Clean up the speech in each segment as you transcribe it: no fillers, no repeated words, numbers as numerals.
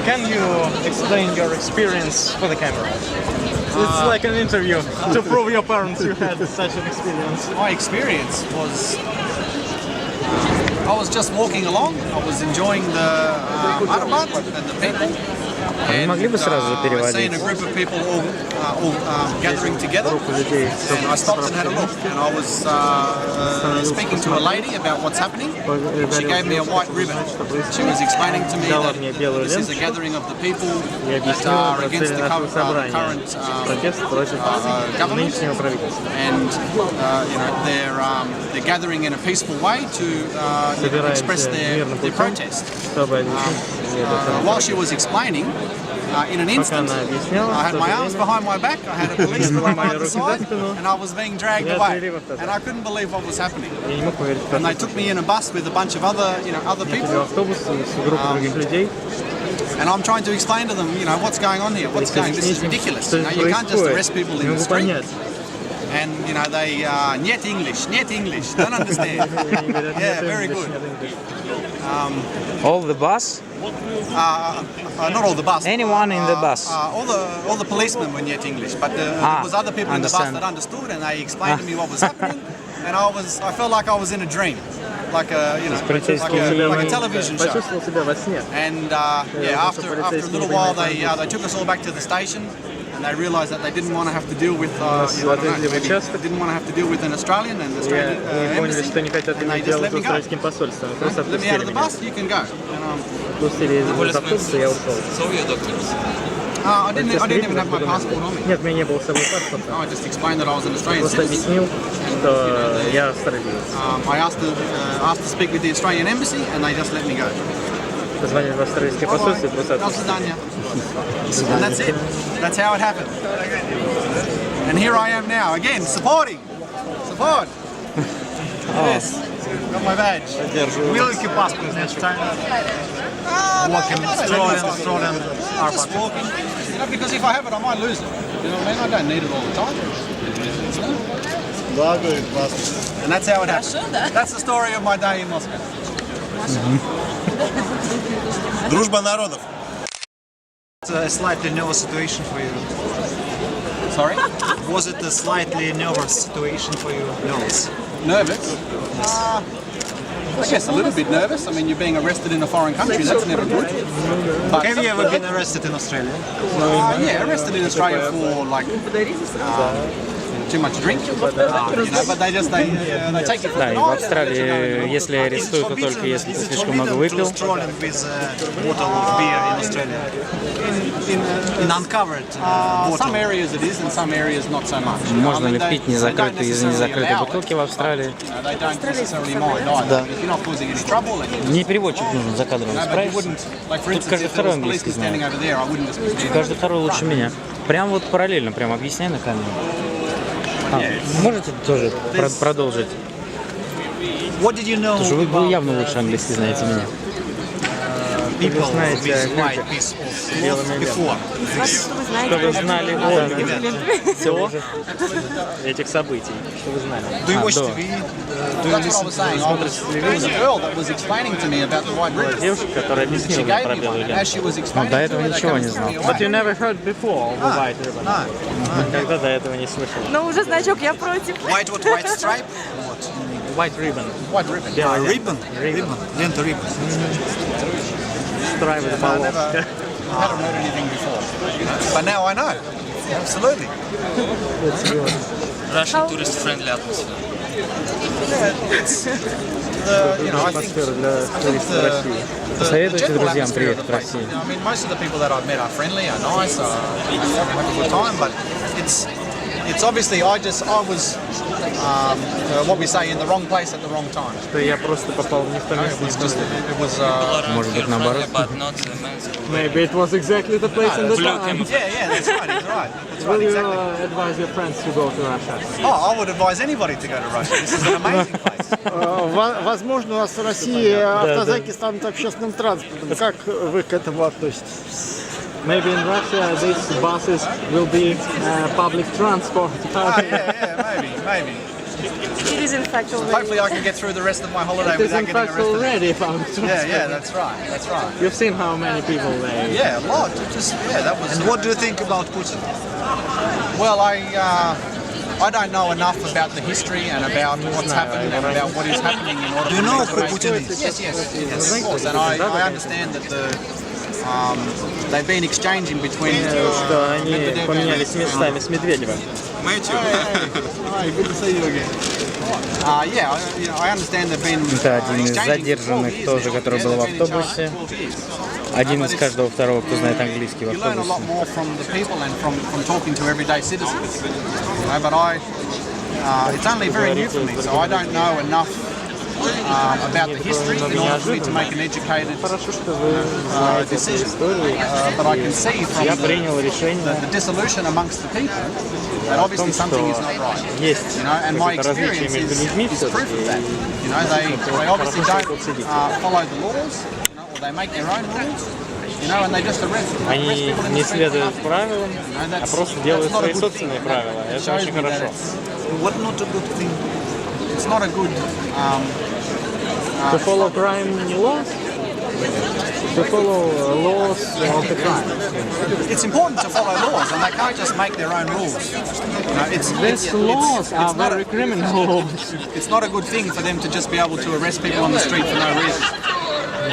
Can you explain your experience for the camera? It's like an interview to prove your parents you had such an experience. My experience was I was just walking along. I was enjoying the Arbat and the people. Вы могли бы сразу переводить? Seeing a group of people all gathering together. And I stopped and had a look. And I was speaking to a lady about what's happening. She gave me a white ribbon. She was explaining to me that this is a gathering of the people that are against the current government. And they're gathering in a peaceful way to express their protest. While she was explaining, in an instant, I had my arms behind my back, I had a policeman on my other side, and I was being dragged away. And I couldn't believe what was happening. And they took me in a bus with a bunch of other people. And I'm trying to explain to them, what's going on here, what's going on, this is ridiculous. You can't just arrest people in the street. And they niet English, don't understand. Yeah, very good. All the bus? Not all the bus. Anyone in the bus? All the policemen were niet English, but there was other people in the bus that understood, and they explained to me what was happening. And I felt like I was in a dream, like a television show. And after a little while, they took us all back to the station. And they realized that they didn't want to have to deal with, didn't want to have to deal with an Australian and Australian embassy. And they just let me go. Let me out of the bus, you can go. I didn't even have my passport on me. I just explained that I was an Australian citizen. I asked to speak with the Australian embassy, and they just let me go. Позвонили в австралийское посольство и просто отпустили. And that's it. That's how it happened. And here I am now, again, supporting. Support. Yes. Got my badge. Великий паспорт, значит. Walking, strolling, just walking. Because if I have it, I might lose it. You know what I mean? I don't need it all the time. And that's how it happened. That's the story of my day in Moscow. Дружба народов. It's a slightly nervous situation for you. Sorry? Was it a slightly nervous situation for you? Nervous? Yes. I guess a little bit nervous. I mean, you're being arrested in a foreign country. That's never good. But have you ever been arrested in Australia? Yeah, arrested in Australia for like too much drink. But they take you for Да, и в Австралии, если арестуют, то только если ты слишком много выпил. Some areas it is, in some areas not so much. Можно ли пить незакрытую из незакрытой бутылки в Австралии? Да. Мне переводчик нужен за кадром, справишься? Тут каждый второй английский знает. Каждый второй лучше меня. Прям вот параллельно, прям объясняй на камеру. Можете тоже продолжить? Потому что вы явно лучше английский знаете меня. Вы знаете о что вы знали о всего этих событий? Что вы знали? Девушка, которая объяснила мне про белую ленту. Но до этого ничего не знал. But you never heard before of the white ribbon? Никогда до этого не слышал. Ну уже значок, я против. White stripe? White ribbon. White ribbon. Ribbon. Лента ribbon. I hadn't heard anything before, but now I know. Absolutely. Russian tourist-friendly atmosphere. I think Посоветуйте друзьям приехать в Россию. I mean, most of the people that I've met are friendly, are nice, have a good time, but it's obviously I was what we say in the wrong place at the wrong time. Что я просто попал не в то место, не в то время. Может быть, наоборот. Maybe it was exactly the place and the time. Yeah, that's right. Will you advise your friends to go to Russia? Oh, I would advise anybody to go to Russia. This is an amazing place. Возможно, у нас в России автозаки станут общественным транспортом. Как вы к этому относитесь? Maybe in Russia these buses will be public transport. Yeah, maybe. It is in fact already. Hopefully I can get through the rest of my holiday It is without in getting fact arrested. already found. Yeah, that's right, that's right. You've seen how many people they... Yeah, a lot. That was. And what do you think about Putin? Well, I don't know enough about the history and about what's happened and about what is happening in order. Do you for know me to who make- Putin is? Yes, of course. And I understand that they've been exchanging between. Что они поменялись местами с Медведевым. Мэтью. I understand they've been. Это один из exchanging for 12 задержанных years тоже, now. который Yeah, был в they've been in China автобусе. 12 years. Один из каждого второго, кто знает английский в You learn a lot автобусе. more from the people and from talking to everyday citizens. But it's only very new for me, so I don't know enough about the history in order for me to make an educated decision. But I can see from Я принял решение the dissolution amongst the people that о obviously том, something is что not right. есть You know, and my какое-то различие experience между людьми is proof все-таки. of that. You know, they obviously don't follow the laws, you know, or they make their own rules. You know, and they just arrest Они people in не the street for следуют nothing. правилам, а просто делают свои собственные правила. Это очень хорошо. What not a good thing? It's not a good. To follow crime laws? To follow laws of the crime. It's important to follow laws, and they can't just make their own rules. You know, These laws are not very criminal laws. It's not a good thing for them to just be able to arrest people on the street for no reason.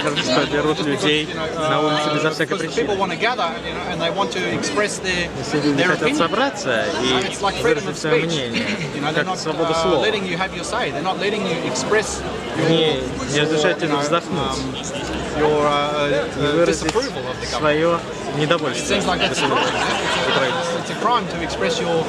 Хорошо, что берут людей на улице безо всякой Because people причины. want to gather, you know, and they want to express their Люди хотят opinion. собраться и It's like freedom of выразить свое speech. мнение, You know, they're как not свобода слова. letting you have your say. They're not letting you express Не разрешают тебе вздохнуть your и выразить disapproval of the government. свое It недовольство. seems like that's a crime. It's a crime to express your